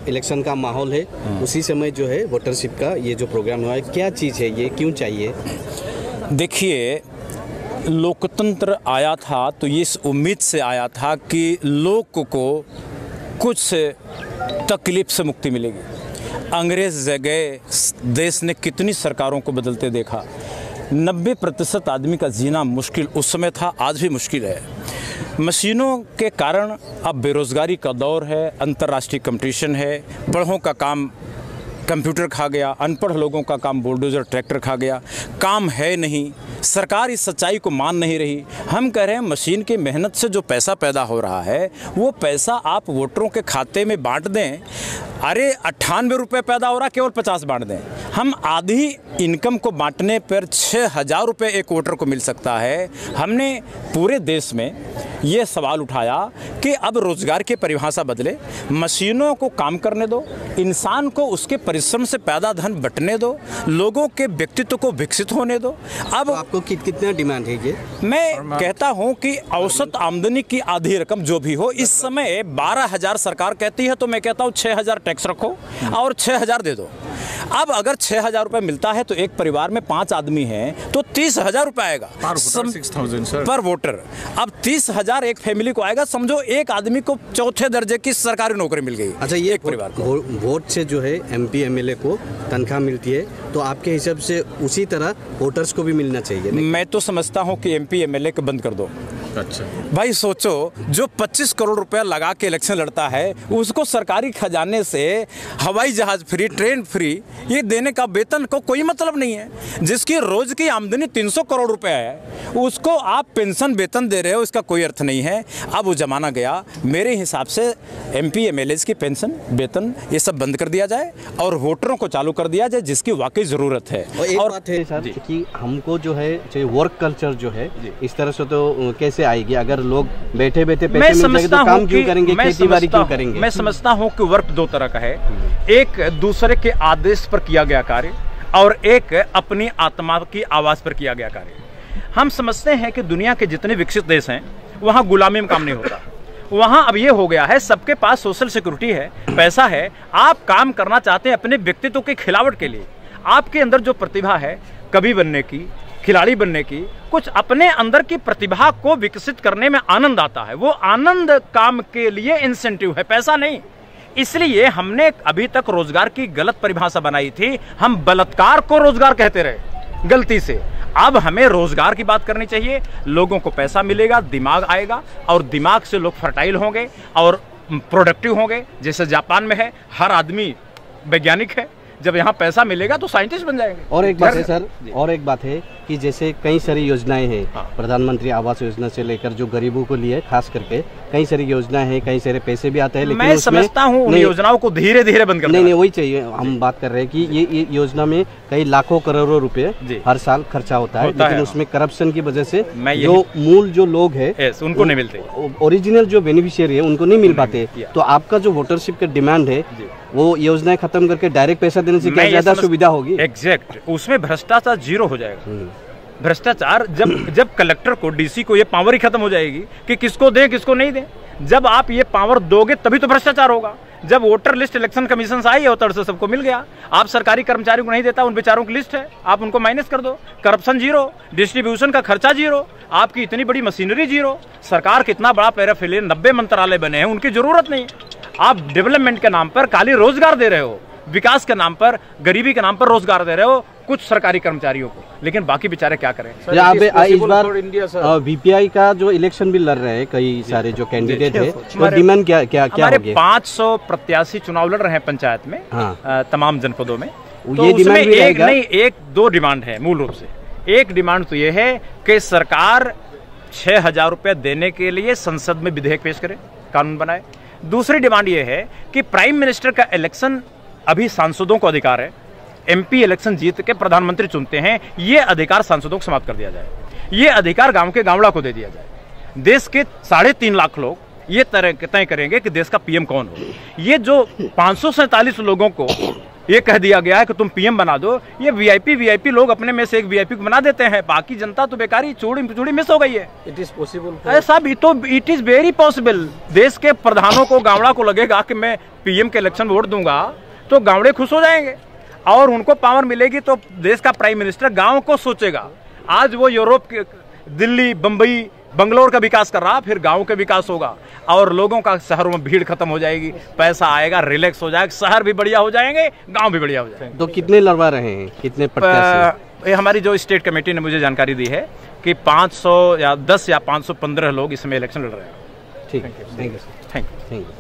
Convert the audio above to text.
Election का माहौल है, उसी समय जो है वोटरशिप का ये जो प्रोग्राम हुआ है, क्या चीज़ है ये, क्यों चाहिए? देखिए, लोकतंत्र आया था तो ये इस उम्मीद से आया था कि लोग को कुछ तकलीफ से मुक्ति मिलेगी। अंग्रेज़ गए, देश ने कितनी सरकारों को बदलते देखा। 90% आदमी का जीना मुश्किल उस समय था, आज भी मुश्किल है। मशीनों के कारण अब बेरोज़गारी का दौर है, अंतर्राष्ट्रीय कंपटीशन है, पढ़ों का काम कंप्यूटर खा गया, अनपढ़ लोगों का काम बुलडोज़र ट्रैक्टर खा गया, काम है नहीं, सरकार इस सच्चाई को मान नहीं रही। हम कह रहे हैं मशीन की मेहनत से जो पैसा पैदा हो रहा है वो पैसा आप वोटरों के खाते में बांट दें। अरे 98 रुपये पैदा हो रहा, केवल 50 बांट दें। हम आधी इनकम को बांटने पर 6000 रुपये एक वोटर को मिल सकता है। हमने पूरे देश में ये सवाल उठाया कि अब रोज़गार की परिभाषा बदले, मशीनों को काम करने दो, इंसान को उसके परिश्रम से पैदा धन बंटने दो, लोगों के व्यक्तित्व को विकसित होने दो। अब तो आपको कितना डिमांड है ये? मैं कहता हूं कि औसत आमदनी की आधी रकम जो भी हो, इस समय 12,000 सरकार कहती है तो मैं कहता हूं 6,000 टैक्स रखो और 6,000 दे दो। अब अगर 6,000 रुपये मिलता है तो एक परिवार में 5 आदमी हैं तो 30,000 रुपये आएगा पर वोटर। अब 30,000 एक फैमिली को आएगा, समझो एक आदमी को चौथे दर्जे की सरकारी नौकरी मिल गई। अच्छा, ये एक परिवार को वोट से जो है MP MLA को तनख्वाह मिलती है, तो आपके हिसाब से उसी तरह वोटर्स को भी मिलना चाहिए? मैं तो समझता हूँ कि MP MLA को बंद कर दो। अच्छा भाई सोचो, जो 25 करोड़ रुपया लगा के इलेक्शन लड़ता है उसको सरकारी खजाने से हवाई जहाज फ्री, ट्रेन फ्री, ये देने का वेतन को कोई मतलब नहीं है। जिसकी रोज की आमदनी 300 करोड़ रुपया है उसको आप पेंशन वेतन दे रहे हो, इसका कोई अर्थ नहीं है। अब वो जमाना गया। मेरे हिसाब से MP MLAs की पेंशन वेतन ये सब बंद कर दिया जाए और वोटरों को चालू कर दिया जाए जिसकी वाकई ज़रूरत है। और बात है सर कि हमको जो है वर्क कल्चर जो है इस तरह से तो कैसे आएगी? अगर लोग बैठे बैठे पैसे मिल जाएंगे तो काम क्यों करेंगे, खेती बाड़ी क्यों करेंगे? मैं समझता हूँ कि वर्क दो तरह का है, एक दूसरे के आदेश पर किया गया कार्य और एक अपनी आत्मा की आवाज़ पर किया गया कार्य। हम समझते हैं कि दुनिया के जितने विकसित देश हैं वहाँ गुलामी में काम नहीं होता। वहाँ अब ये हो गया है, सबके पास सोशल सिक्योरिटी है, पैसा है, आप काम करना चाहते हैं अपने व्यक्तित्व की खिलावट के लिए। आपके अंदर जो प्रतिभा है कवि बनने की, खिलाड़ी बनने की, कुछ अपने अंदर की प्रतिभा को विकसित करने में आनंद आता है, वो आनंद काम के लिए इंसेंटिव है, पैसा नहीं। इसलिए हमने अभी तक रोजगार की गलत परिभाषा बनाई थी, हम बलात्कार को रोजगार कहते रहे गलती से। अब हमें रोजगार की बात करनी चाहिए, लोगों को पैसा मिलेगा, दिमाग आएगा और दिमाग से लोग फर्टाइल होंगे और प्रोडक्टिव होंगे। जैसे जापान में है, हर आदमी वैज्ञानिक है, जब यहाँ पैसा मिलेगा तो साइंटिस्ट बन जाएंगे। और एक बात है सर, और एक बात है कि जैसे कई सारी योजनाएं हैं, प्रधानमंत्री आवास योजना से लेकर जो गरीबों को लिए खास करके कई सारी योजनाएं हैं, कई सारे पैसे भी आते हैं, लेकिन मैं समझता हूँ उन योजनाओं को धीरे धीरे बंद करना। नहीं, वही चाहिए। हम बात कर रहे हैं कि ये योजना में कई लाखों करोड़ों रुपए हर साल खर्चा होता है, लेकिन उसमें करप्शन की वजह से जो मूल जो लोग है उनको नहीं मिलते, ओरिजिनल जो बेनिफिशियरी है उनको नहीं मिल पाते। तो आपका जो वोटरशिप का डिमांड है वो योजनाएं खत्म करके डायरेक्ट पैसा देने से क्या ज्यादा सुविधा होगी? एग्जैक्ट, उसमें भ्रष्टाचार जीरो हो जाएगा। भ्रष्टाचार जब कलेक्टर को, DC को ये पावर ही खत्म हो जाएगी कि किसको दें किसको नहीं दें। जब आप ये पावर दोगे तभी तो भ्रष्टाचार होगा। जब वोटर लिस्ट इलेक्शन कमीशन से आई है उतर से सबको मिल गया। आप सरकारी कर्मचारियों को नहीं देता, उन बेचारों की लिस्ट है, आप उनको माइनस कर दो। करप्शन जीरो, डिस्ट्रीब्यूशन का खर्चा जीरो, आपकी इतनी बड़ी मशीनरी जीरो, सरकार कितना बड़ा पैराफिलियन, 90 मंत्रालय बने हैं, उनकी जरूरत नहीं। आप डेवलपमेंट के नाम पर खाली रोजगार दे रहे हो, विकास के नाम पर, गरीबी के नाम पर रोजगार दे रहे हो कुछ सरकारी कर्मचारियों को, लेकिन बाकी बेचारे क्या करें? इस बार VPI का जो इलेक्शन भी लड़ रहे हैं कई सारे जो कैंडिडेट है, तो डिमांड क्या होगी? 500 प्रत्याशी चुनाव लड़ रहे हैं पंचायत में, तमाम जनपदों में। तो ये उसमें एक नहीं, एक दो डिमांड है मूल रूप से। एक डिमांड तो ये है कि सरकार 6,000 रुपये देने के लिए संसद में विधेयक पेश करे, कानून बनाए। दूसरी डिमांड ये है कि प्राइम मिनिस्टर का इलेक्शन अभी सांसदों को अधिकार है, MP इलेक्शन जीत के प्रधानमंत्री चुनते हैं, ये अधिकार सांसदों को समाप्त कर दिया जाए। ये अधिकार गांव के गांवड़ा को दे दिया जाए। देश के 3.5 लाख लोग ये तय करेंगे कि देश का PM कौन हो। ये जो 547 लोगों को ये कह दिया गया है कि तुम पीएम बना दो, ये वीआईपी लोग अपने में से एक वीआईपी को बना देते हैं, बाकी जनता तो बेकारी चूड़ी मिस हो गई है। इट इज पॉसिबल, ऐसा भी तो इट इज वेरी पॉसिबल। देश के प्रधानों को गावड़ा को लगेगा कि मैं पीएम के इलेक्शन वोट दूंगा तो गावड़े खुश हो जाएंगे और उनको पावर मिलेगी तो देश का प्राइम मिनिस्टर गांव को सोचेगा। आज वो यूरोप के दिल्ली, बंबई, बंगलोर का विकास कर रहा, फिर गांव का विकास होगा और लोगों का शहरों में भीड़ खत्म हो जाएगी, पैसा आएगा, रिलैक्स हो जाएगा, शहर भी बढ़िया हो जाएंगे, गांव भी बढ़िया हो जाएंगे। तो कितने लड़वा रहे हैं, कितने प्रत्याशी? ये हमारी जो स्टेट कमेटी ने मुझे जानकारी दी है कि 510 या 515 लोग इसमें इलेक्शन लड़ रहे हैं। ठीक है, थैंक यू। Thank you.